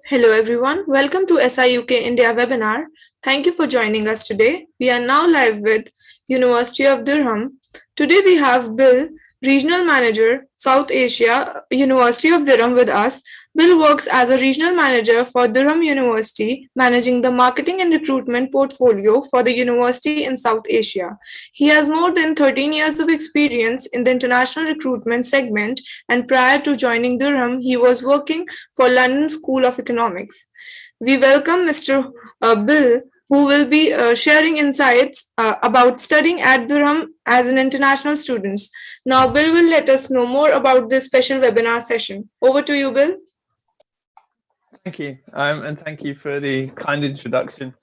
Hello everyone, welcome to SIUK India webinar. Thank you for joining us today. We are now live with University of Durham. Today we have Bill, Regional Manager, South Asia, University of Durham with us. Bill works as a Regional Manager for Durham University, managing the marketing and recruitment portfolio for the university in South Asia. He has more than 13 years of experience in the international recruitment segment, and prior to joining Durham, he was working for London School of Economics. We welcome Mr. Bill, who will be sharing insights about studying at Durham as an international student. Now, Bill will let us know more about this special webinar session. Over to you, Bill. Thank you, and thank you for the kind introduction.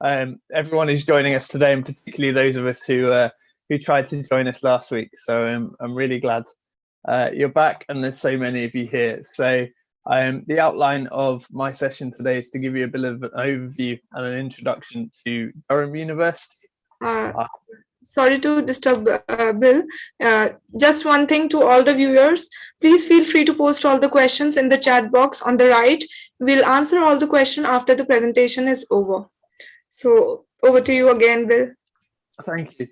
Everyone who's joining us today, and particularly those of us who tried to join us last week. So I'm really glad you're back, and there's so many of you here. So the outline of my session today is to give you a bit of an overview and an introduction to Durham University. Sorry to disturb, Bill. Just one thing to all the viewers, please feel free to post all the questions in the chat box on the right. We'll answer all the questions after the presentation is over. So over to you again, Bill. Thank you.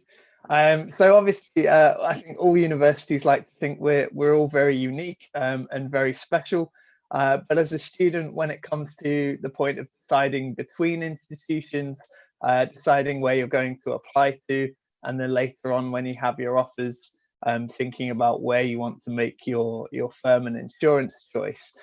So obviously, I think all universities like to think we're all very unique and very special. But as a student, when it comes to the point of deciding between institutions, deciding where you're going to apply to, and then later on when you have your offers, thinking about where you want to make your firm and insurance choice.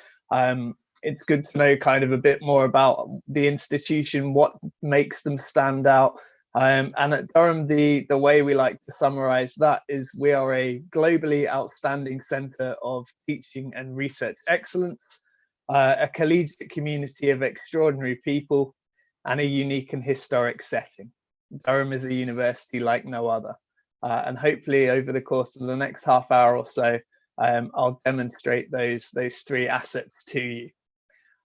It's good to know kind of a bit more about the institution, what makes them stand out. And at Durham, the way we like to summarize that is we are a globally outstanding centre of teaching and research excellence, a collegiate community of extraordinary people, and a unique and historic setting. Durham is a university like no other. And hopefully over the course of the next half hour or so, I'll demonstrate those three assets to you.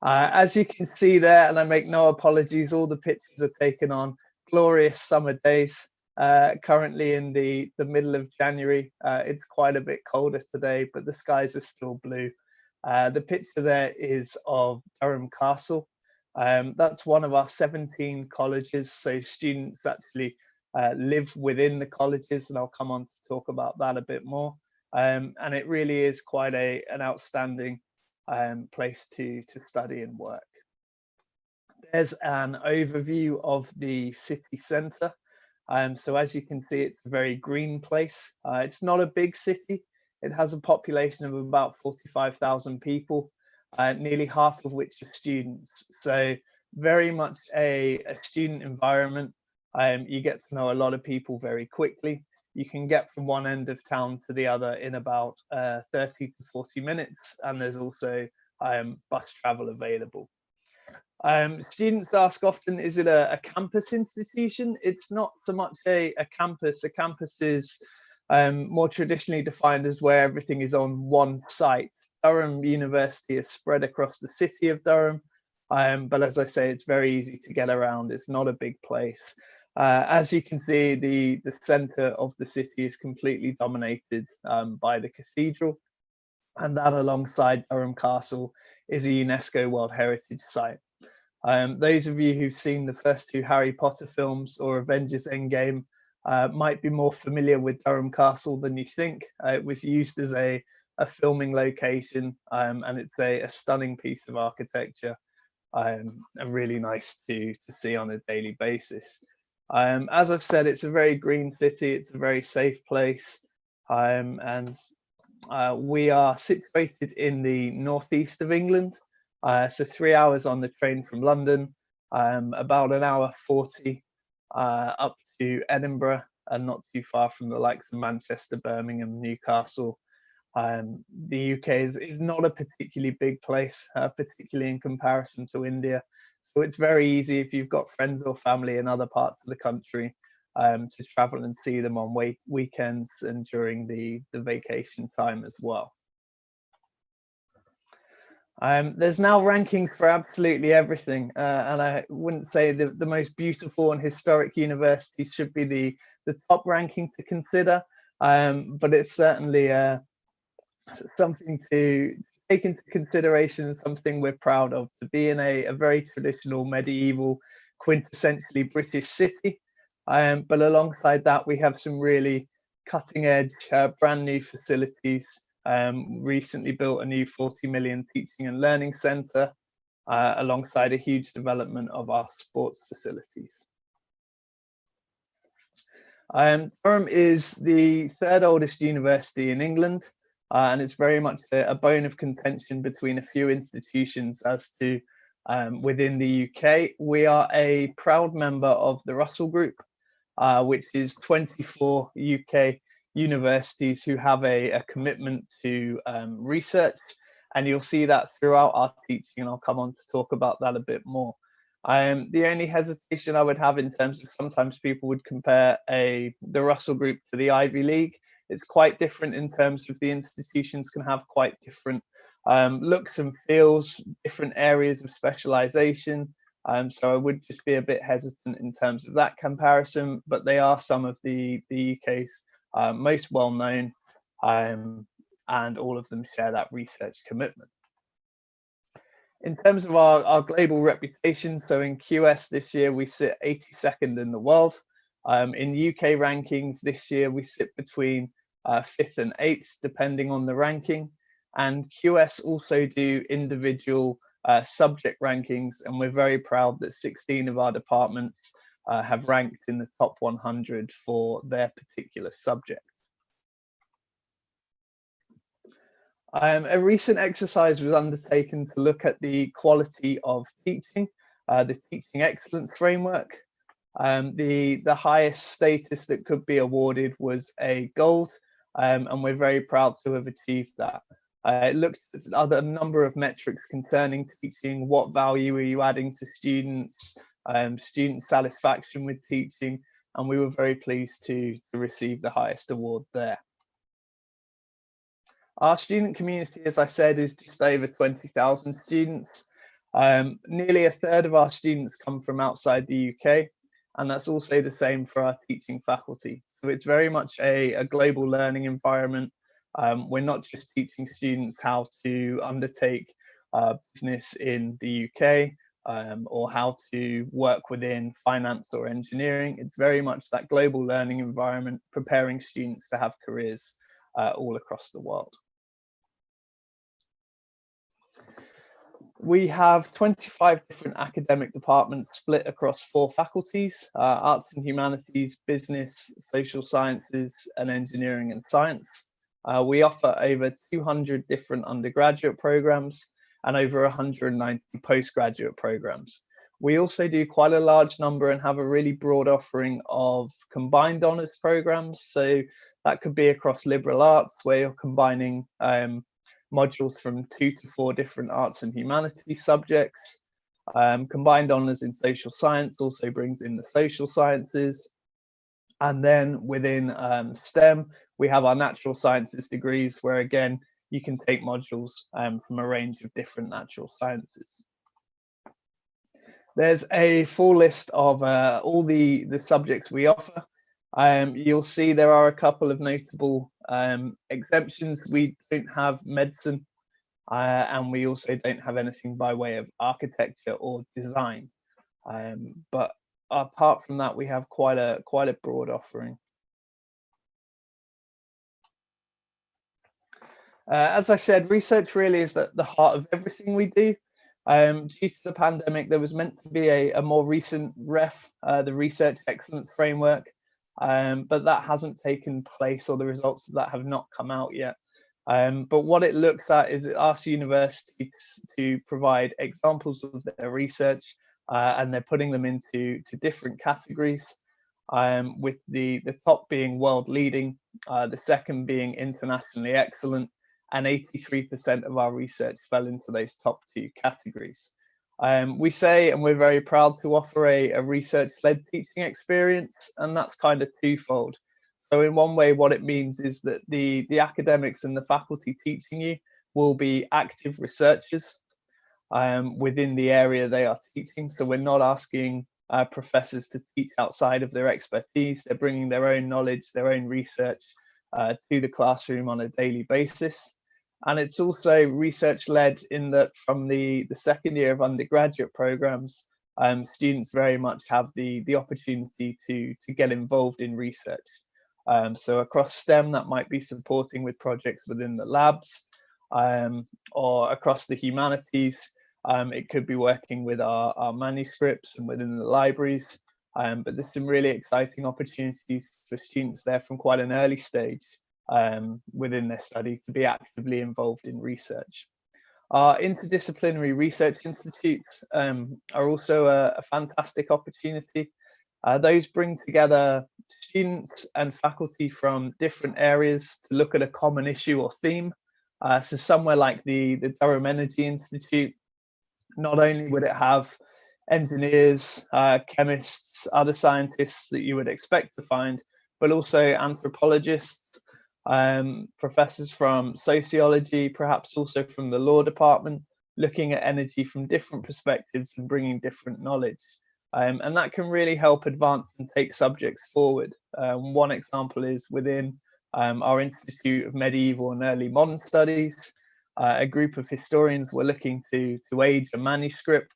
As you can see there, and I make no apologies, all the pictures are taken on glorious summer days, currently in the middle of January. It's quite a bit colder today, but the skies are still blue. The picture there is of Durham Castle. That's one of our 17 colleges, so students actually live within the colleges, and I'll come on to talk about that a bit more. And it really is quite an outstanding place to study and work. There's an overview of the city centre. So as you can see, it's a very green place. It's not a big city. It has a population of about 45,000 people, nearly half of which are students. So very much a student environment. You get to know a lot of people very quickly. You can get from one end of town to the other in about 30 to 40 minutes, and there's also bus travel available. Students ask often, is it a campus institution? It's not so much a campus. A campus is more traditionally defined as where everything is on one site. Durham University is spread across the city of Durham, but as I say, it's very easy to get around. It's not a big place. As you can see, the centre of the city is completely dominated by the cathedral, and that alongside Durham Castle is a UNESCO World Heritage Site. Those of you who've seen the first two Harry Potter films or Avengers Endgame might be more familiar with Durham Castle than you think. It was used as a filming location, and it's a stunning piece of architecture, and really nice to see on a daily basis. As I've said, it's a very green city, it's a very safe place, and we are situated in the northeast of England, so 3 hours on the train from London, about an hour 40 up to Edinburgh, and not too far from the likes of Manchester, Birmingham, Newcastle. The UK is not a particularly big place, particularly in comparison to India. So it's very easy if you've got friends or family in other parts of the country to travel and see them on weekends and during the vacation time as well. There's now rankings for absolutely everything, and I wouldn't say the most beautiful and historic universities should be the top ranking to consider, but it's certainly something to take into consideration something we're proud of, to be in a very traditional medieval, quintessentially British city. But alongside that, we have some really cutting edge, brand new facilities. Recently built a new 40 million teaching and learning centre, alongside a huge development of our sports facilities. Durham is the third oldest university in England, and it's very much a bone of contention between a few institutions as to within the UK. We are a proud member of the Russell Group, which is 24 UK universities who have a commitment to research, and you'll see that throughout our teaching, and I'll come on to talk about that a bit more. The only hesitation I would have in terms of, sometimes people would compare the Russell Group to the Ivy League. It's quite different in terms of the institutions can have quite different looks and feels, different areas of specialisation. So I would just be a bit hesitant in terms of that comparison, but they are some of the UK's most well-known, and all of them share that research commitment. In terms of our global reputation, so in QS this year, we sit 82nd in the world. In UK rankings this year, we sit between 5th and 8th, depending on the ranking. And QS also do individual subject rankings, and we're very proud that 16 of our departments have ranked in the top 100 for their particular subject. A recent exercise was undertaken to look at the quality of teaching, the Teaching Excellence Framework. The highest status that could be awarded was a gold, and we're very proud to have achieved that. It looks at a number of metrics concerning teaching. What value are you adding to students, student satisfaction with teaching, and we were very pleased to receive the highest award there. Our student community, as I said, is just over 20,000 students. Nearly a third of our students come from outside the UK, and that's also the same for our teaching faculty. So it's very much a global learning environment. We're not just teaching students how to undertake business in the UK, or how to work within finance or engineering. It's very much that global learning environment, preparing students to have careers all across the world. We have 25 different academic departments split across 4 faculties: arts and humanities, business, social sciences, and engineering and science. We offer over 200 different undergraduate programs and over 190 postgraduate programs. We also do quite a large number and have a really broad offering of combined honours programs. So that could be across liberal arts, where you're combining modules from 2 to 4 different arts and humanities subjects. Combined honours in social science also brings in the social sciences. And then within STEM, we have our natural sciences degrees, where again, you can take modules from a range of different natural sciences. There's a full list of all the subjects we offer. You'll see there are a couple of notable exemptions. We don't have medicine, and we also don't have anything by way of architecture or design. But apart from that, we have quite a broad offering. As I said, research really is at the heart of everything we do. Due to the pandemic, there was meant to be a more recent REF, the Research Excellence Framework, but that hasn't taken place, or the results of that have not come out yet. But what it looks at is it asks universities to provide examples of their research, and they're putting them into different categories, with the top being world leading, the second being internationally excellent, and 83% of our research fell into those top 2 categories. We say, and we're very proud to offer a research-led teaching experience, and that's kind of twofold. So in one way, what it means is that the academics and the faculty teaching you will be active researchers within the area they are teaching. So we're not asking professors to teach outside of their expertise. They're bringing their own knowledge, their own research to the classroom on a daily basis. And it's also research led in that from the second year of undergraduate programs, students very much have the opportunity to get involved in research. So across STEM, that might be supporting with projects within the labs, or across the humanities, it could be working with our manuscripts and within the libraries. But there's some really exciting opportunities for students there from quite an early stage within their studies to be actively involved in research. Our interdisciplinary research institutes are also a fantastic opportunity. Those bring together students and faculty from different areas to look at a common issue or theme. So somewhere like the Durham Energy Institute, not only would it have engineers, chemists, other scientists that you would expect to find, but also anthropologists, professors from sociology, perhaps also from the law department, looking at energy from different perspectives and bringing different knowledge. And that can really help advance and take subjects forward. One example is within our Institute of Medieval and Early Modern Studies, a group of historians were looking to age a manuscript,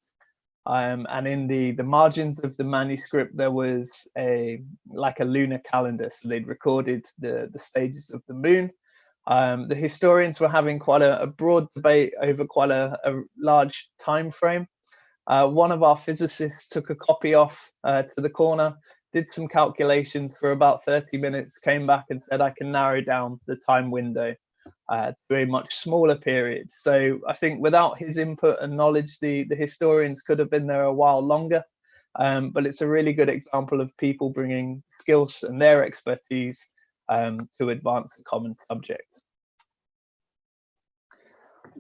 and in the margins of the manuscript there was like a lunar calendar, so they'd recorded the stages of the moon. The historians were having quite a broad debate over quite a large time frame. One of our physicists took a copy off to the corner, did some calculations for about 30 minutes, came back and said, I can narrow down the time window to a much smaller period. So I think without his input and knowledge, the historians could have been there a while longer. But it's a really good example of people bringing skills and their expertise to advance the common subject.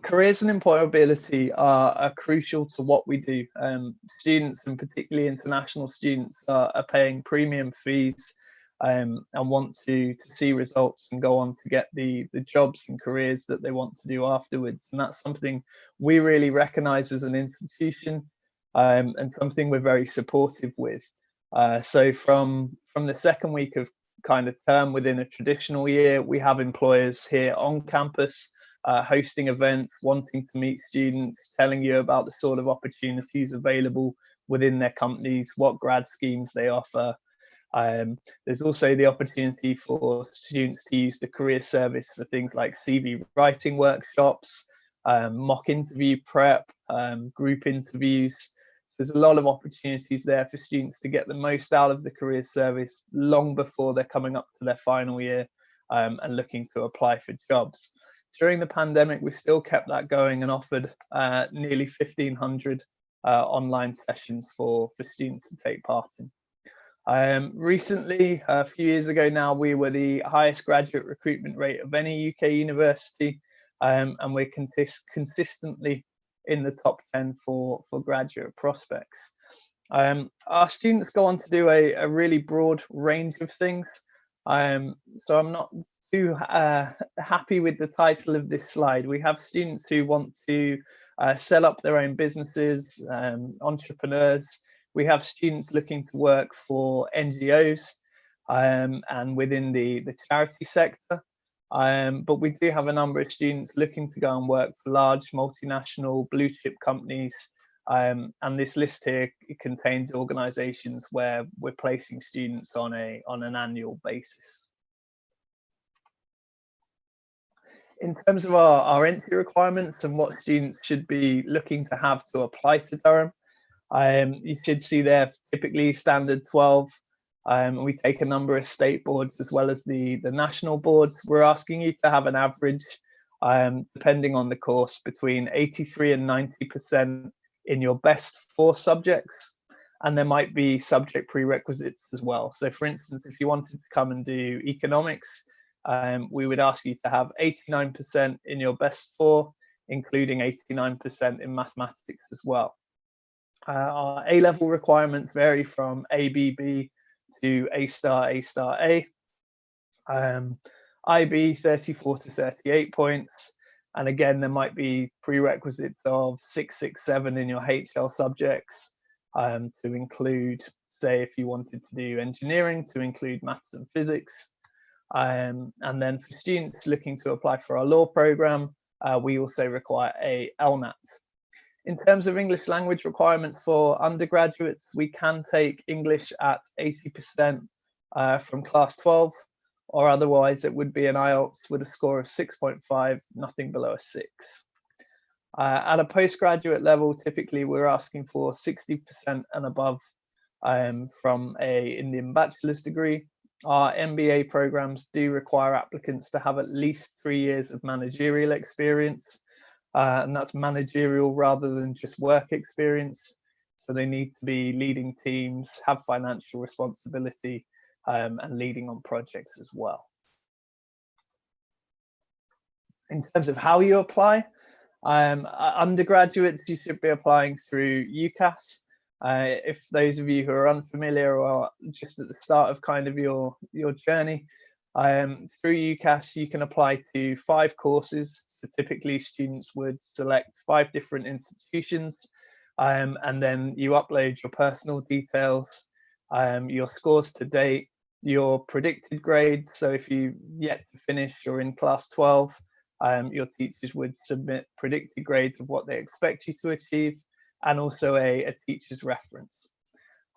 Careers and employability are crucial to what we do. Students, and particularly international students, are paying premium fees and want to see results and go on to get the jobs and careers that they want to do afterwards. And that's something we really recognise as an institution, and something we're very supportive with. So from the second week of kind of term within a traditional year, we have employers here on campus hosting events, wanting to meet students, telling you about the sort of opportunities available within their companies, what grad schemes they offer. There's also the opportunity for students to use the career service for things like CV writing workshops, mock interview prep, group interviews. So there's a lot of opportunities there for students to get the most out of the career service long before they're coming up to their final year and looking to apply for jobs. During the pandemic, we still kept that going and offered nearly 1,500 online sessions for students to take part in. Recently, a few years ago now, we were the highest graduate recruitment rate of any UK university, and we're consistently in the top 10 for graduate prospects. Our students go on to do a really broad range of things. So I'm not too happy with the title of this slide. We have students who want to set up their own businesses, entrepreneurs. We have students looking to work for NGOs and within the charity sector. But we do have a number of students looking to go and work for large multinational blue chip companies. And this list here contains organisations where we're placing students on an annual basis. In terms of our entry requirements and what students should be looking to have to apply to Durham, you should see there typically standard 12. We take a number of state boards as well as the national boards. We're asking you to have an average, depending on the course, between 83 and 90% in your best 4 subjects. And there might be subject prerequisites as well. So for instance, if you wanted to come and do economics, we would ask you to have 89% in your best 4, including 89% in mathematics as well. Our A-level requirements vary from ABB to A star, A star, A. IB 34 to 38 points. And again, there might be prerequisites of 6, 6, 7 in your HL subjects to include, say, if you wanted to do engineering, to include maths and physics. And then for students looking to apply for our law program, we also require a LNAT. In terms of English language requirements for undergraduates, we can take English at 80% from class 12, or otherwise it would be an IELTS with a score of 6.5, nothing below a 6. At a postgraduate level, typically we're asking for 60% and above from an Indian bachelor's degree. Our MBA programs do require applicants to have at least 3 years of managerial experience, and that's managerial rather than just work experience. So they need to be leading teams, have financial responsibility, and leading on projects as well. In terms of how you apply, undergraduates, you should be applying through UCAS. If those of you who are unfamiliar or just at the start of kind of your journey, through UCAS, you can apply to 5 courses. So typically students would select 5 different institutions, and then you upload your personal details, your scores to date, your predicted grade. So if you yet to finish, you're in class 12, your teachers would submit predicted grades of what they expect you to achieve, and also a teacher's reference.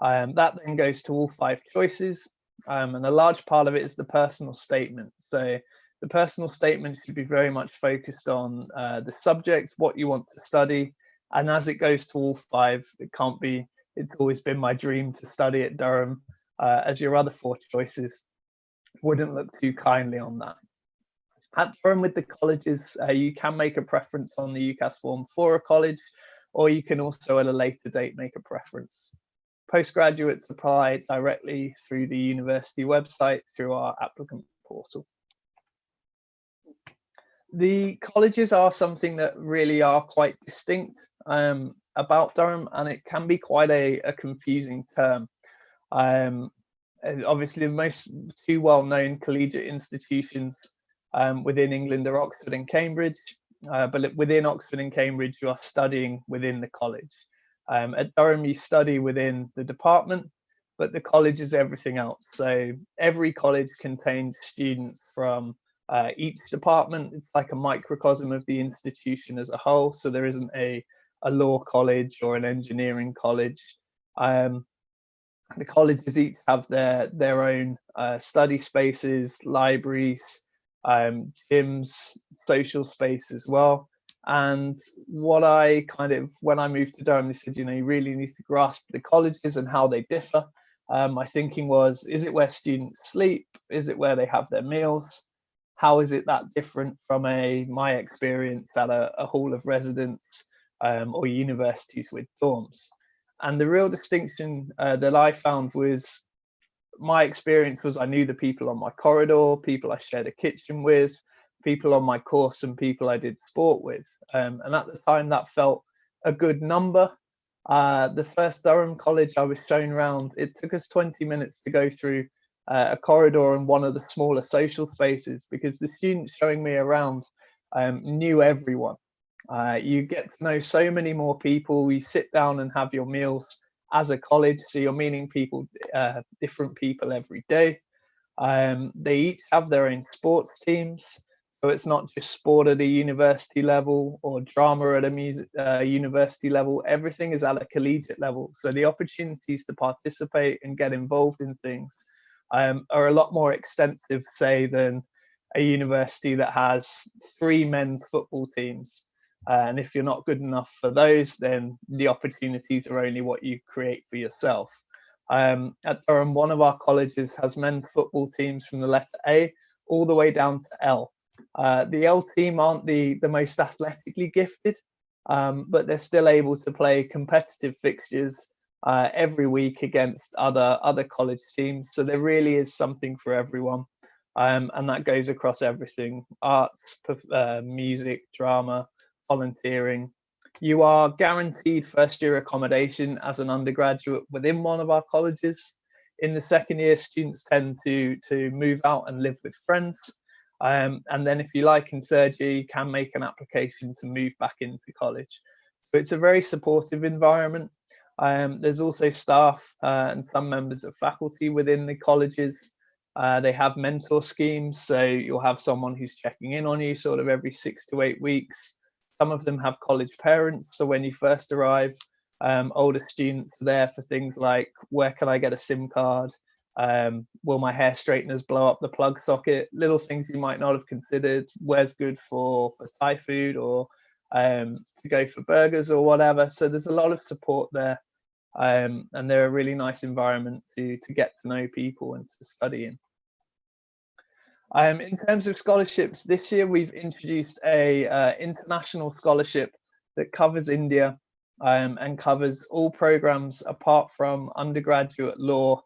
That then goes to all 5 choices, and a large part of it is the personal statement. So the personal statement should be very much focused on the subject, what you want to study, and as it goes to all 5, it's always been my dream to study at Durham, as your other 4 choices wouldn't look too kindly on that. At Durham with the colleges, you can make a preference on the UCAS form for a college, or you can also at a later date make a preference. Postgraduates apply directly through the university website through our applicant portal. The colleges are something that really are quite distinct about Durham, and it can be quite a confusing term. Obviously, the 2 well-known collegiate institutions within England are Oxford and Cambridge, but within Oxford and Cambridge, you are studying within the college. At Durham, you study within the department, but the college is everything else. So every college contains students from each department. It's like a microcosm of the institution as a whole. So there isn't a law college or an engineering college. The colleges each have their own study spaces, libraries, gyms, social space as well. And what when I moved to Durham, they said, you really need to grasp the colleges and how they differ. My thinking was, is it where students sleep? Is it where they have their meals? How is it that different from my experience at a hall of residence or universities with dorms? And the real distinction that I found was, my experience was I knew the people on my corridor, people I shared a kitchen with, people on my course, and people I did sport with. And at the time, that felt a good number. The first Durham college I was shown around, it took us 20 minutes to go through a corridor in one of the smaller social spaces, because the students showing me around knew everyone. You get to know so many more people. You sit down and have your meals as a college, so you're meeting people, different people every day. They each have their own sports teams, so it's not just sport at a university level or drama at a university level. Everything is at a collegiate level, so the opportunities to participate and get involved in things are a lot more extensive, say, than a university that has 3 men's football teams. And if you're not good enough for those, then the opportunities are only what you create for yourself. At Durham, one of our colleges has men's football teams from the letter A all the way down to L. The L team aren't the most athletically gifted, but they're still able to play competitive fixtures every week against other college teams. So there really is something for everyone. And that goes across everything: arts, music, drama, volunteering. You are guaranteed first year accommodation as an undergraduate within one of our colleges. In the second year, students tend to move out and live with friends. And then if you like, in third year, you can make an application to move back into college. So it's a very supportive environment. There's also staff and some members of faculty within the colleges. They have mentor schemes, so you'll have someone who's checking in on you sort of every 6 to 8 weeks. Some of them have college parents, so when you first arrive, older students are there for things like, where can I get a SIM card? Will my hair straighteners blow up the plug socket? Little things you might not have considered. Where's good for Thai food, or to go for burgers or whatever. So there's a lot of support there, and they're a really nice environment to get to know people and to study in. In terms of scholarships, this year we've introduced a international scholarship that covers India and covers all programs apart from undergraduate law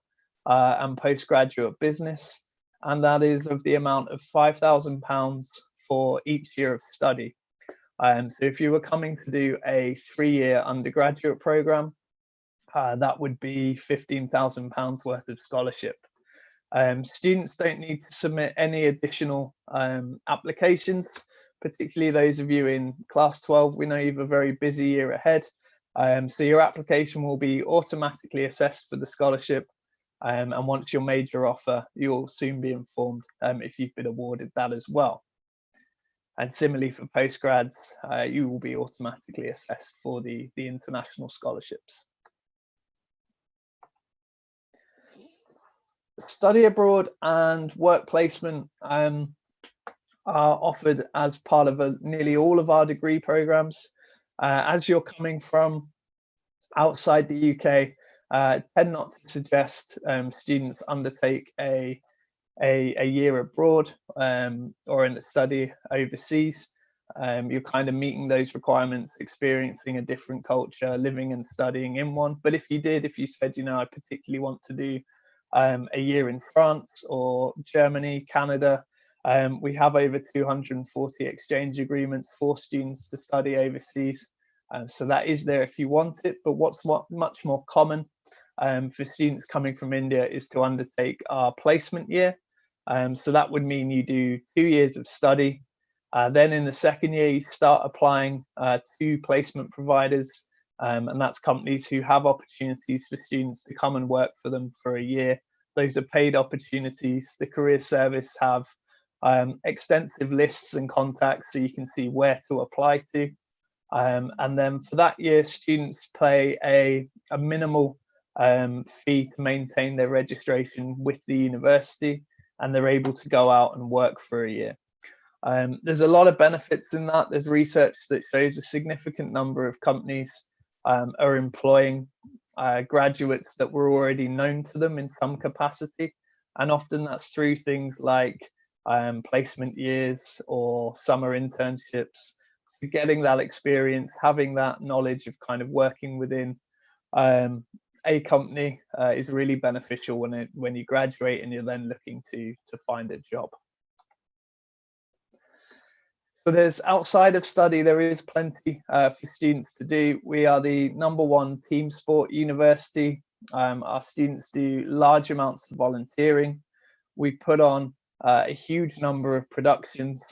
and postgraduate business, and that is of the amount of £5,000 for each year of study. So if you were coming to do a 3-year undergraduate program, that would be £15,000 worth of scholarship. Students don't need to submit any additional applications, particularly those of you in class 12. We know you have a very busy year ahead, so your application will be automatically assessed for the scholarship, and once you're made your offer, you'll soon be informed if you've been awarded that as well. And similarly for postgrads, you will be automatically assessed for the international scholarships. Study abroad and work placement are offered as part of nearly all of our degree programs. As you're coming from outside the UK, tend not to suggest students undertake a year abroad or in a study overseas. You're kind of meeting those requirements, experiencing a different culture, living and studying in one. But if you said, I particularly want to do a year in France or Germany, Canada, we have over 240 exchange agreements for students to study overseas. So that is there if you want it. But what's much more common for students coming from India is to undertake our placement year. So that would mean you do 2 years of study. Then in the second year, you start applying to placement providers. And that's companies who have opportunities for students to come and work for them for a year. Those are paid opportunities. The Career Service have extensive lists and contacts so you can see where to apply to. And then for that year, students pay a minimal fee to maintain their registration with the university, and they're able to go out and work for a year. There's a lot of benefits in that. There's research that shows a significant number of companies are employing graduates that were already known to them in some capacity, and often that's through things like placement years or summer internships. So getting that experience, having that knowledge of kind of working within a company is really beneficial when you graduate and you're then looking to find a job. So there's outside of study, there is plenty for students to do. We are the #1 team sport university. Our students do large amounts of volunteering. We put on a huge number of productions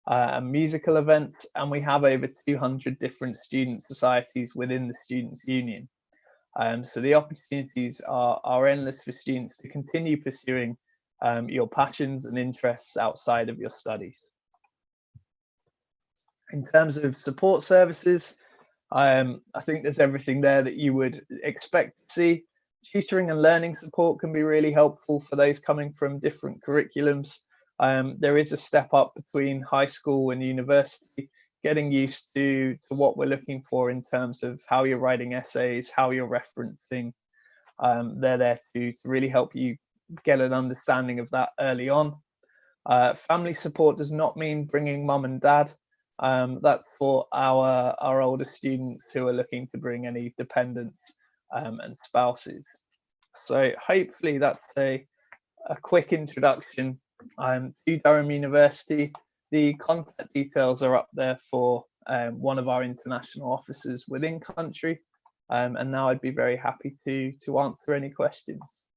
and musical events, and we have over 200 different student societies within the Students' Union. So the opportunities are endless for students to continue pursuing your passions and interests outside of your studies. In terms of support services, I think there's everything there that you would expect to see. Tutoring and learning support can be really helpful for those coming from different curriculums. There is a step up between high school and university, getting used to what we're looking for in terms of how you're writing essays, how you're referencing. They're there to really help you get an understanding of that early on. Family support does not mean bringing mum and dad. That's for our older students who are looking to bring any dependents and spouses. So hopefully that's a quick introduction to Durham University. The contact details are up there for one of our international offices within country, and now I'd be very happy to answer any questions.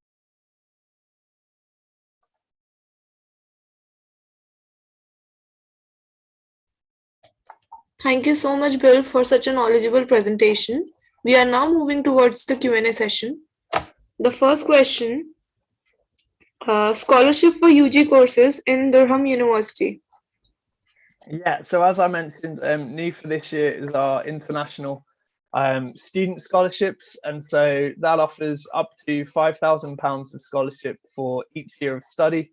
Thank you so much, Bill, for such a knowledgeable presentation. We are now moving towards the Q&A session. The first question Scholarship for UG courses in Durham University. Yeah, so as I mentioned, new for this year is our international student scholarships, and so that offers up to £5,000 of scholarship for each year of study,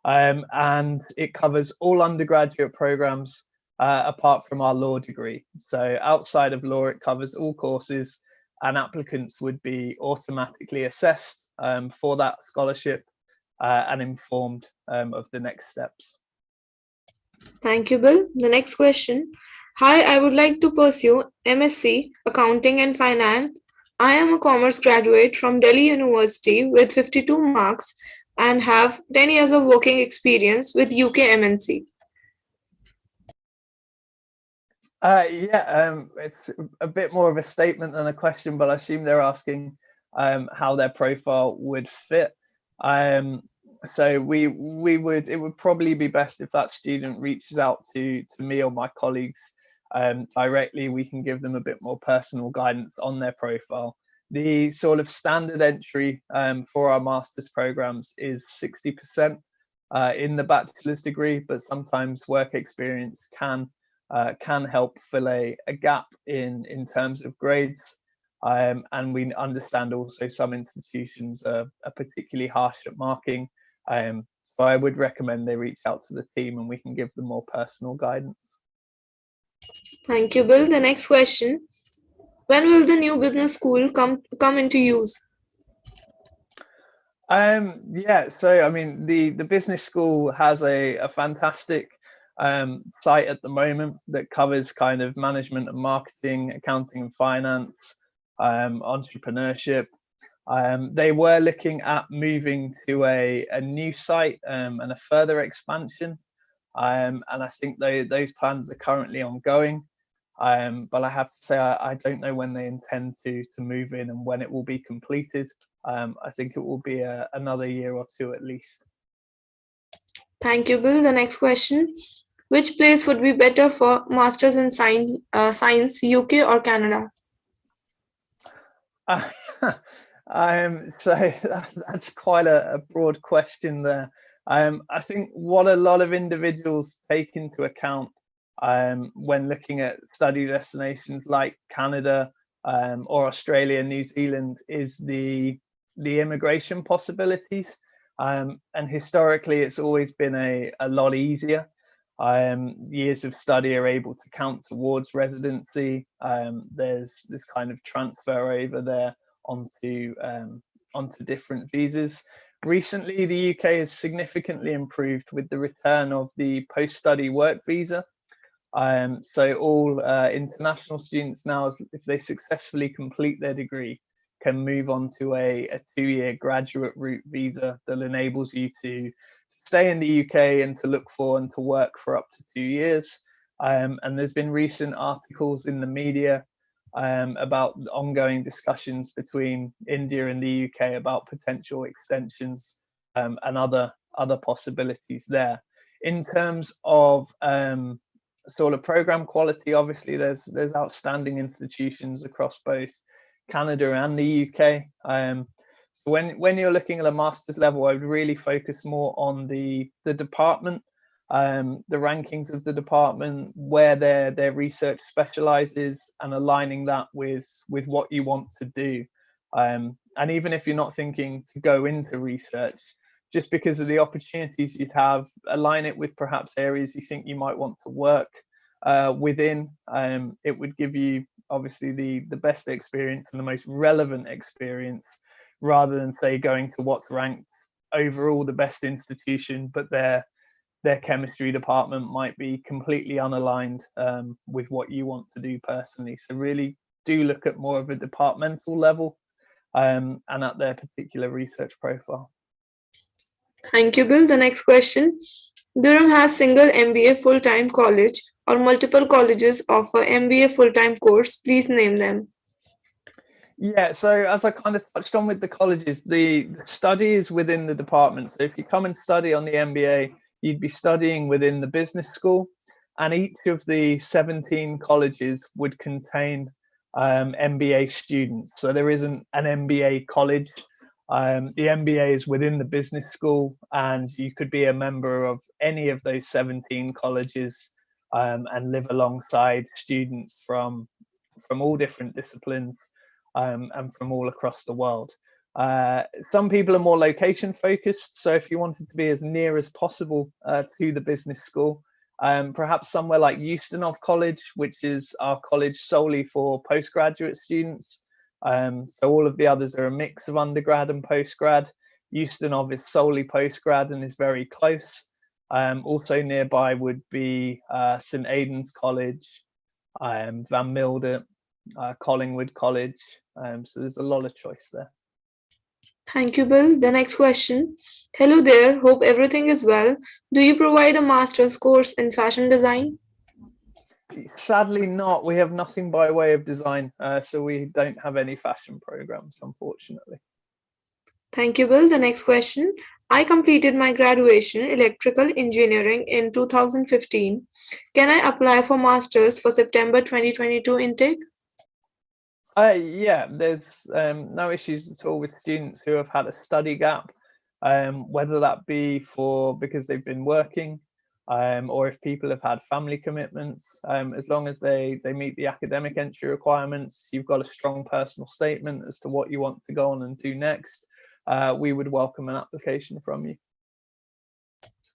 and it covers all undergraduate programs apart from our law degree. So outside of law, it covers all courses, and applicants would be automatically assessed for that scholarship and informed of the next steps. Thank you, Bill. The next question. Hi, I would like to pursue MSc Accounting and Finance. I am a commerce graduate from Delhi University with 52 marks and have 10 years of working experience with UK MNC. It's a bit more of a statement than a question, but I assume they're asking how their profile would fit. So it would probably be best if that student reaches out to me or my colleagues directly. We can give them a bit more personal guidance on their profile. The sort of standard entry for our master's programs is 60% in the bachelor's degree, but sometimes work experience can help fill a gap in terms of grades. And we understand also some institutions are particularly harsh at marking. So I would recommend they reach out to the team and we can give them more personal guidance. Thank you, Bill. The next question. When will the new business school come into use? So I mean the business school has a fantastic site at the moment that covers kind of management and marketing, accounting and finance, entrepreneurship. They were looking at moving to a new site and a further expansion, and I think those plans are currently ongoing. But I have to say I don't know when they intend to move in and when it will be completed. I think it will be another year or two at least. Thank you, Bill. The next question. Which place would be better for Masters in Science, UK or Canada? So that's quite a broad question there. I think what a lot of individuals take into account when looking at study destinations like Canada or Australia, New Zealand is the immigration possibilities. And historically, it's always been a lot easier. Years of study are able to count towards residency. There's this kind of transfer over there onto different visas. Recently, the UK has significantly improved with the return of the post-study work visa. So all international students now, if they successfully complete their degree, can move on to a 2-year graduate route visa that enables you to stay in the UK and to look for and to work for up to 2 years. And there's been recent articles in the media about ongoing discussions between India and the UK about potential extensions and other possibilities there. In terms of sort of program quality, obviously there's outstanding institutions across both Canada and the UK. So when you're looking at a master's level, I would really focus more on the department, the rankings of the department, where their research specializes, and aligning that with what you want to do. And even if you're not thinking to go into research, just because of the opportunities you'd have, align it with perhaps areas you think you might want to work within. It would give you obviously the best experience and the most relevant experience, rather than say going to what's ranked overall the best institution, but their chemistry department might be completely unaligned with what you want to do personally. So really do look at more of a departmental level and at their particular research profile. Thank you, Bill. The next question. Durham has single MBA full-time college or multiple colleges offer MBA full-time course. Please name them. Yeah, so as I kind of touched on with the colleges, the study is within the department. So if you come and study on the MBA, you'd be studying within the business school, and each of the 17 colleges would contain MBA students. So there isn't an MBA college. The MBA is within the business school, and you could be a member of any of those 17 colleges and live alongside students from all different disciplines and from all across the world. Some people are more location focused, so if you wanted to be as near as possible to the business school, perhaps somewhere like Euston College, which is our college solely for postgraduate students. So all of the others are a mix of undergrad and postgrad. Euston is solely postgrad and is very close. Also nearby would be St Aidan's College, Van Mildert, Collingwood College. So there's a lot of choice there. Thank you, Bill. The next question. Hello there, hope everything is well. Do you provide a master's course in fashion design? Sadly not. We have nothing by way of design, so we don't have any fashion programs, unfortunately. Thank you, Bill. The next question. I completed my graduation electrical engineering in 2015. Can I apply for master's for September 2022 intake? Yeah, there's no issues at all with students who have had a study gap, whether that be because they've been working, or if people have had family commitments. As long as they meet the academic entry requirements, you've got a strong personal statement as to what you want to go on and do next, we would welcome an application from you.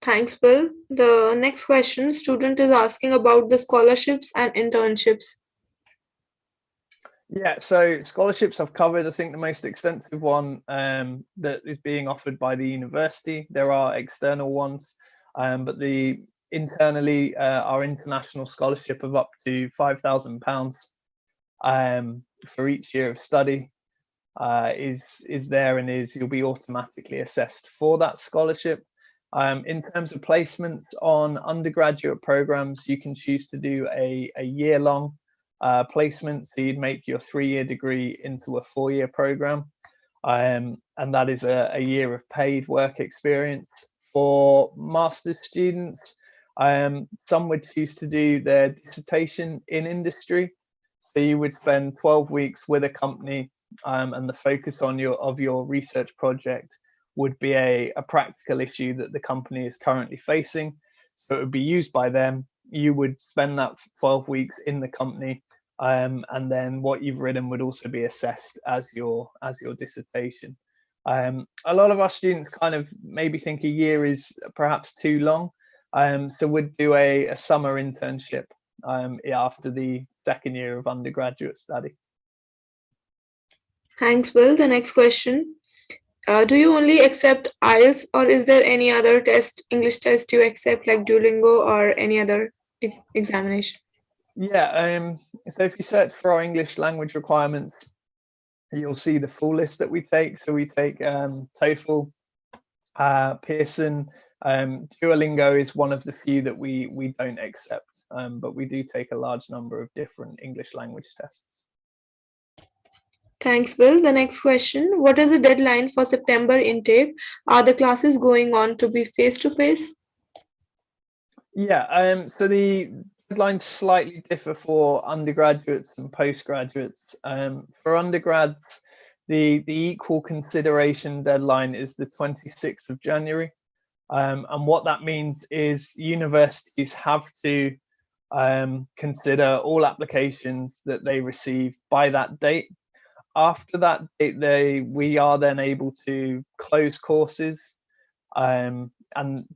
Thanks, Bill. The next question, student is asking about the scholarships and internships. Yeah, so scholarships I've covered. I think the most extensive one that is being offered by the university. There are external ones, but internally our international scholarship of up to £5,000 for each year of study is there, and you'll be automatically assessed for that scholarship. In terms of placements on undergraduate programs, you can choose to do a year-long placement, so you'd make your 3-year degree into a 4-year program, and that is a year of paid work experience. For master's students, some would choose to do their dissertation in industry, so you would spend 12 weeks with a company, and the focus of your research project would be a practical issue that the company is currently facing. So it would be used by them. You would spend that 12 weeks in the company, and then what you've written would also be assessed as your dissertation. A lot of our students kind of maybe think a year is perhaps too long, so would do a summer internship after the 2nd year of undergraduate study. Thanks, Bill. The next question. Do you only accept IELTS, or is there any other English test you accept, like Duolingo or any other examination? Yeah, so if you search for our English language requirements, you'll see the full list that we take. So we take TOEFL, Pearson, Duolingo is one of the few that we don't accept, but we do take a large number of different English language tests. Thanks, Bill. The next question. What is the deadline for September intake? Are the classes going on to be face-to-face? Yeah, so the deadlines slightly differ for undergraduates and postgraduates. For undergrads, the equal consideration deadline is the 26th of January. And what that means is universities have to consider all applications that they receive by that date. After that date, we are then able to close courses, and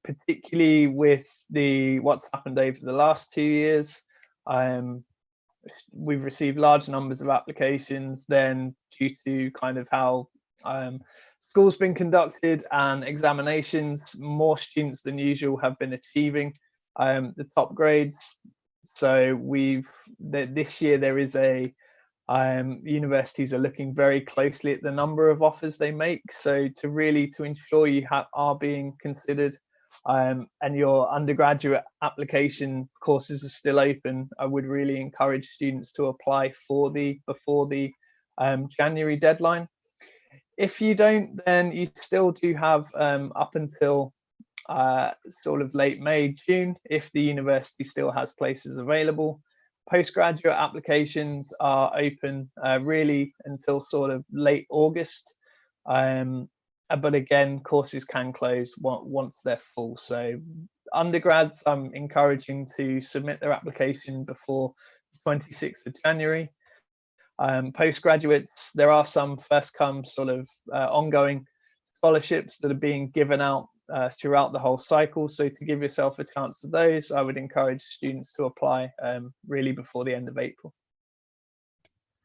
particularly with what's happened over the last 2 years, we've received large numbers of applications then due to kind of how school's been conducted and examinations. More students than usual have been achieving the top grades. So this year there is universities are looking very closely at the number of offers they make. So to ensure you are being considered, and your undergraduate application courses are still open, I would really encourage students to apply before the January deadline. If you don't, then you still do have up until sort of late May, June, if the university still has places available. Postgraduate applications are open really until sort of late August. But again, courses can close once they're full. So undergrads, I'm encouraging to submit their application before the 26th of January. Postgraduates, there are some first come sort of ongoing scholarships that are being given out throughout the whole cycle. So to give yourself a chance of those, I would encourage students to apply really before the end of April.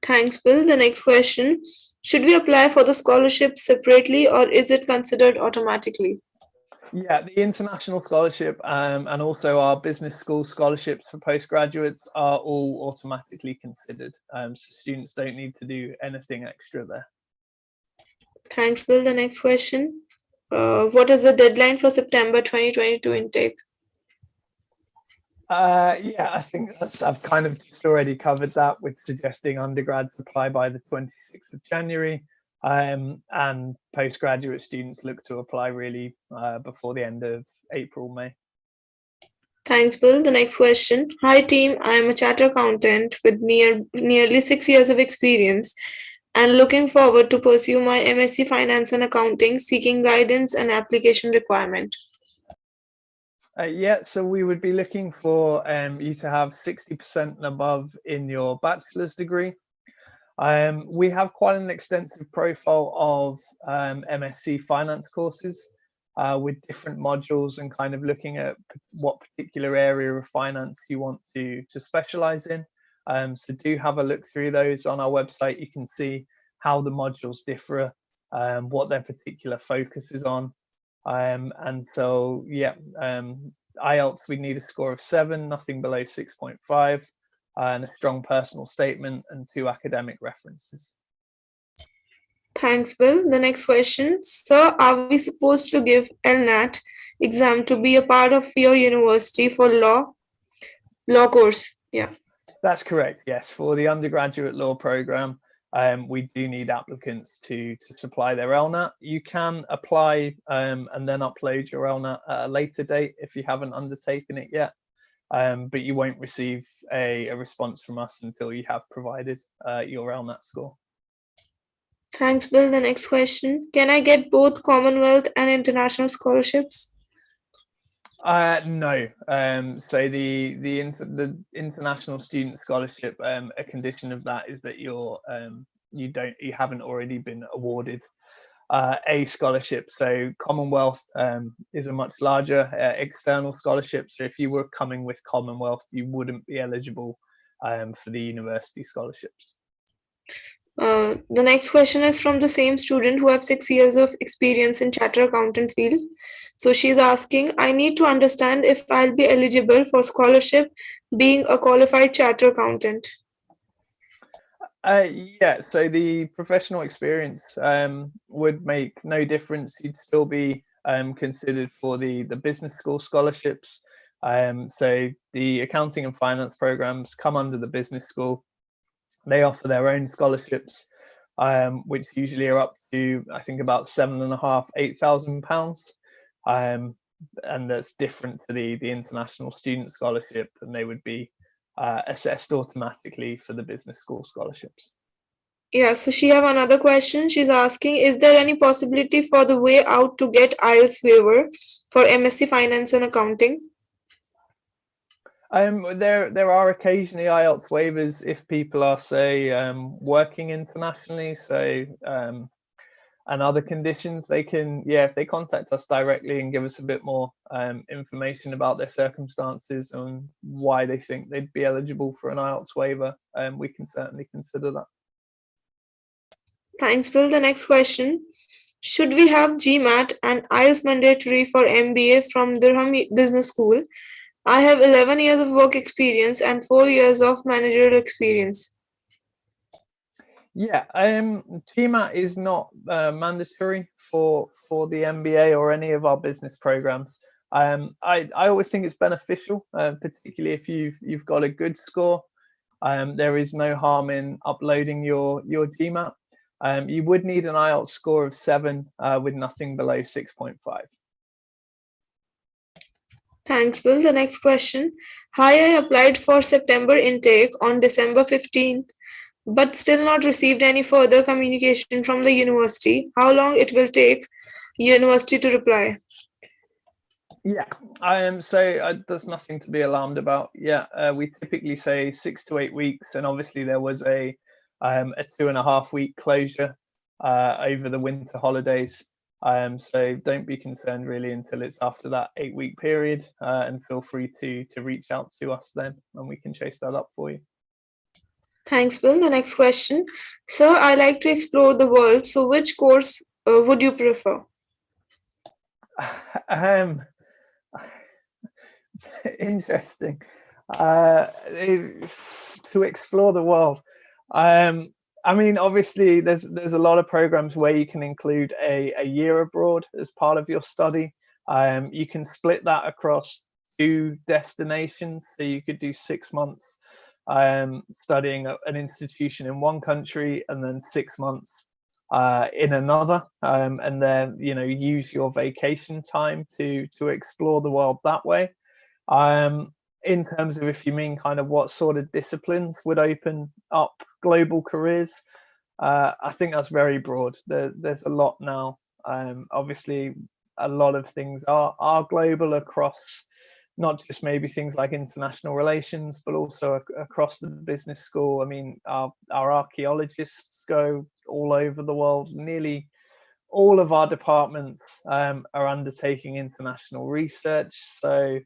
Thanks, Bill. The next question. Should we apply for the scholarship separately or is it considered automatically? Yeah, the international scholarship and also our business school scholarships for postgraduates are all automatically considered. So students don't need to do anything extra there. Thanks, Bill. The next question. What is the deadline for September 2022 intake? Yeah, I think I've kind of already covered that with suggesting undergrads apply by the 26th of January. And postgraduate students look to apply really before the end of April, May. Thanks, Bill. The next question. Hi, team. I am a chartered accountant with nearly 6 years of experience and looking forward to pursue my MSc Finance and Accounting, seeking guidance and application requirement. Yeah, so we would be looking for you to have 60% and above in your bachelor's degree. We have quite an extensive profile of MSc Finance courses with different modules and kind of looking at what particular area of finance you want to specialize in. So do have a look through those on our website. You can see how the modules differ, what their particular focus is on. And so, yeah, IELTS, we need a score of 7, nothing below 6.5. And a strong personal statement and 2 academic references. Thanks, Bill. The next question. Sir, are we supposed to give LNAT exam to be a part of your university for law course? Yeah. That's correct, yes. For the undergraduate law program, we do need applicants to supply their LNAT. You can apply and then upload your LNAT at a later date if you haven't undertaken it yet. But you won't receive a response from us until you have provided your LNAT score. Thanks, Bill. The next question. Can I get both Commonwealth and international scholarships? No. So the international student scholarship, a condition of that is that you haven't already been awarded a scholarship. So Commonwealth is a much larger external scholarship. So if you were coming with Commonwealth, you wouldn't be eligible for the university scholarships. The next question is from the same student who have 6 years of experience in chartered accountant field. So she's asking, I need to understand if I'll be eligible for scholarship being a qualified chartered accountant. Yeah, so the professional experience would make no difference. You'd still be considered for the business school scholarships. So the accounting and finance programs come under the business school. They offer their own scholarships, which usually are up to, I think, about £7,500, £8,000. And that's different to the international student scholarship, and they would be assessed automatically for the business school scholarships. Yeah, so she have another question. She's asking, is there any possibility for the way out to get IELTS waiver for MSc Finance and Accounting? There are occasionally IELTS waivers if people are, say, working internationally, so and other conditions. They can, if they contact us directly and give us a bit more information about their circumstances and why they think they'd be eligible for an IELTS waiver, we can certainly consider that. Thanks, Bill. The next question. Should we have GMAT and IELTS mandatory for MBA from Durham Business School? I have 11 years of work experience and 4 years of managerial experience. Yeah, GMAT is not mandatory for the MBA or any of our business programs. I always think it's beneficial, particularly if you've got a good score. There is no harm in uploading your GMAT. You would need an IELTS score of 7 with nothing below 6.5. Thanks, Bill. The next question. Hi, I applied for September intake on December 15th, but still not received any further communication from the university, how long it will take university to reply? Yeah, there's nothing to be alarmed about. Yeah, we typically say 6 to 8 weeks, and obviously there was a 2.5 week closure over the winter holidays. So don't be concerned really until it's after that 8 week period, and feel free to reach out to us then, and we can chase that up for you. Thanks, Bill. The next question. Sir, I like to explore the world, so which course would you prefer? um, Interesting. To explore the world. I mean, obviously, there's a lot of programs where you can include a year abroad as part of your study. You can split that across 2 destinations, so you could do 6 months studying at an institution in one country, and then 6 months in another, and then use your vacation time to explore the world that way. In terms of, if you mean kind of what sort of disciplines would open up global careers, I think that's very broad. There's a lot now. Obviously, a lot of things are global across not just maybe things like international relations, but also across the business school. I mean, our archaeologists go all over the world. Nearly all of our departments are undertaking international research. So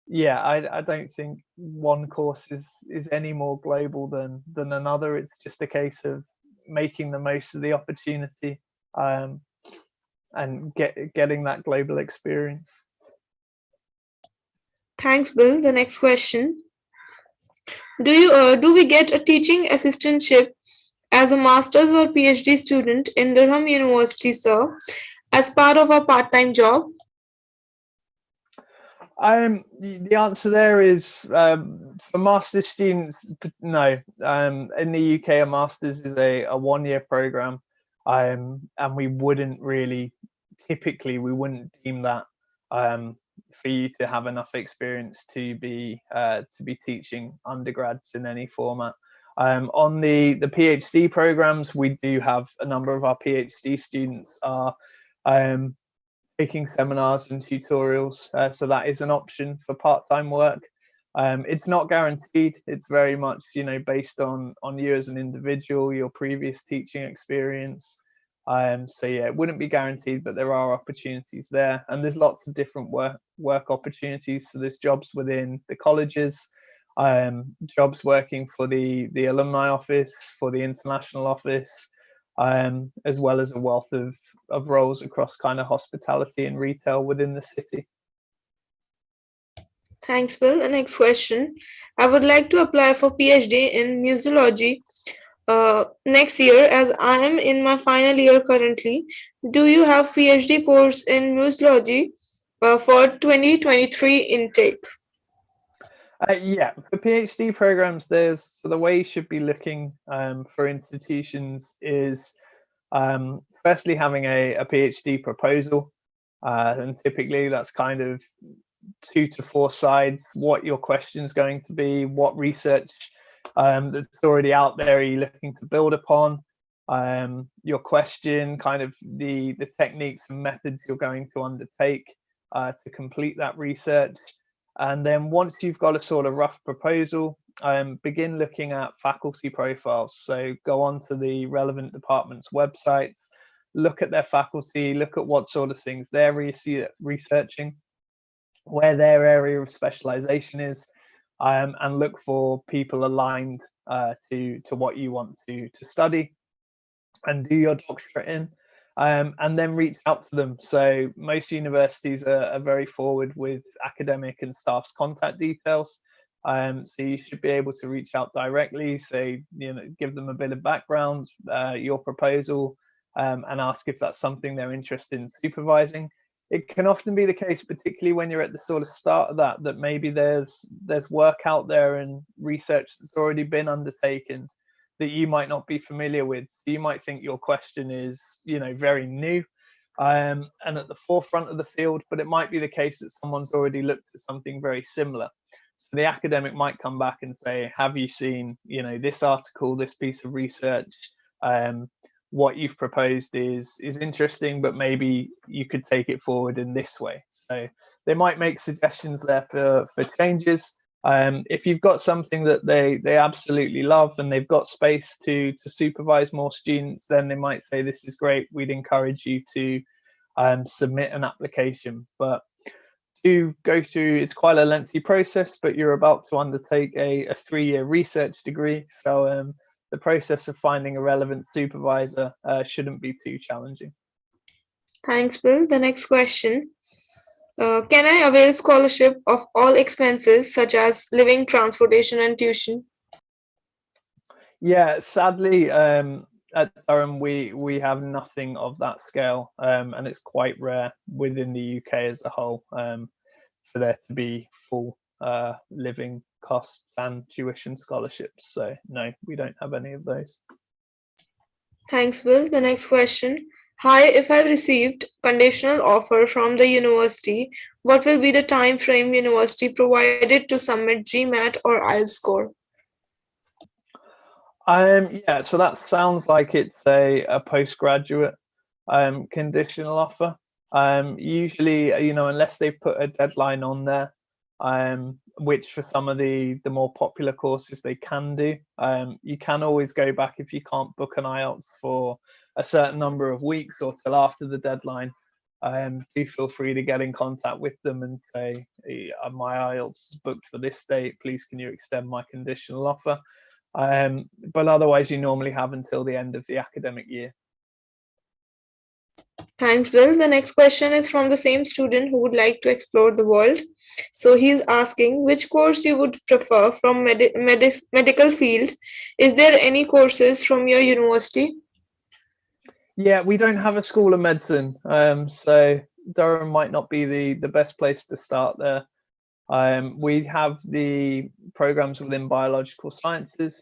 yeah, I don't think one course is any more global than another. It's just a case of making the most of the opportunity, and getting that global experience. Thanks, Bill. The next question. Do we get a teaching assistantship as a master's or PhD student in Durham University, sir, as part of our part-time job? The answer there is, for master's students, no. In the UK, a master's is a 1 year program, and we wouldn't really, typically, we wouldn't deem that for you to have enough experience to be teaching undergrads in any format. On the PhD programs, we do have a number of our PhD students are taking seminars and tutorials, so that is an option for part-time work. It's not guaranteed. It's very much based on you as an individual, your previous teaching experience. So yeah, it wouldn't be guaranteed, but there are opportunities there, and there's lots of different work opportunities. So there's jobs within the colleges, jobs working for the alumni office, for the international office, as well as a wealth of roles across kind of hospitality and retail within the city. Thanks, Bill. The next question. I would like to apply for PhD in museology next year, as I am in my final year currently. Do you have PhD course in museology for 2023 intake? Yeah, for PhD programs, so the way you should be looking for institutions is, firstly, having a PhD proposal, and typically that's kind of 2 to 4 sides. What your question's going to be, what research that's already out there are you looking to build upon, your question, kind of the techniques and methods you're going to undertake to complete that research. And then once you've got a sort of rough proposal, begin looking at faculty profiles. So go on to the relevant department's websites, look at their faculty, look at what sort of things they're researching, where their area of specialization is, and look for people aligned to what you want to study and do your doctorate in. And then reach out to them. So most universities are very forward with academic and staff's contact details. So you should be able to reach out directly, say, give them a bit of background, your proposal, and ask if that's something they're interested in supervising. It can often be the case, particularly when you're at the sort of start of that maybe there's work out there and research that's already been undertaken that you might not be familiar with. So you might think your question is, very new, and at the forefront of the field, but it might be the case that someone's already looked at something very similar. So the academic might come back and say, have you seen, this article, this piece of research? What you've proposed is interesting, but maybe you could take it forward in this way. So they might make suggestions there for changes. If you've got something that they absolutely love and they've got space to supervise more students, then they might say, this is great, we'd encourage you to submit an application. But to go through, it's quite a lengthy process, but you're about to undertake a 3-year research degree. So the process of finding a relevant supervisor shouldn't be too challenging. Thanks, Bill. The next question. Can I avail scholarship of all expenses such as living, transportation, and tuition? Yeah, sadly, at Durham, we have nothing of that scale, and it's quite rare within the UK as a whole for there to be full living costs and tuition scholarships. So no, we don't have any of those. Thanks, Bill. The next question. Hi, if I've received conditional offer from the university, what will be the time frame university provided to submit GMAT or IELTS score? Yeah, so that sounds like it's a postgraduate conditional offer. Usually, unless they put a deadline on there, which for some of the more popular courses they can do. You can always go back if you can't book an IELTS for a certain number of weeks or till after the deadline. Do feel free to get in contact with them and say, my IELTS is booked for this date, please can you extend my conditional offer? But otherwise you normally have until the end of the academic year. Thanks, Bill. The next question is from the same student who would like to explore the world. So he's asking which course you would prefer from medical field. Is there any courses from your university? Yeah, we don't have a school of medicine, so Durham might not be the best place to start there. We have the programs within biological sciences,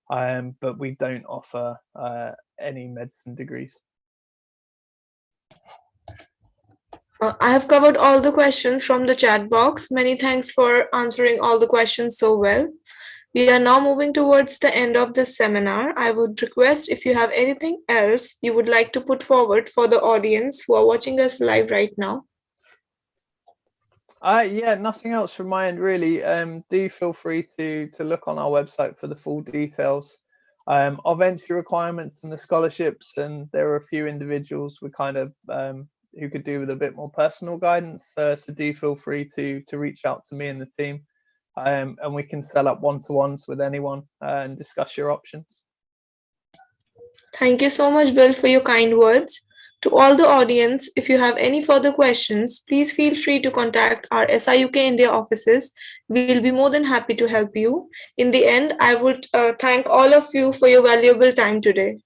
but we don't offer any medicine degrees. I have covered all the questions from the chat box. Many thanks for answering all the questions so well. We are now moving towards the end of this seminar. I would request if you have anything else you would like to put forward for the audience who are watching us live right now. Yeah, nothing else from my end really. Do feel free to look on our website for the full details of entry requirements and the scholarships, and there are a few individuals we kind of who could do with a bit more personal guidance, so do feel free to reach out to me and the team, and we can set up one-to-ones with anyone and discuss your options. Thank you so much, Bill, for your kind words. To all the audience, if you have any further questions, please feel free to contact our SIUK India offices. We'll be more than happy to help you. In the end, I would thank all of you for your valuable time today.